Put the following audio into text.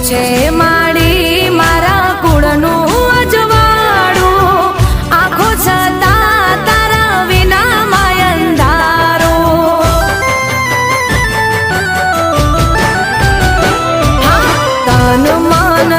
છે માડી મારા કુળનું અજવાળું, આખો છતાં તારા વિના માયંધારો. તન મન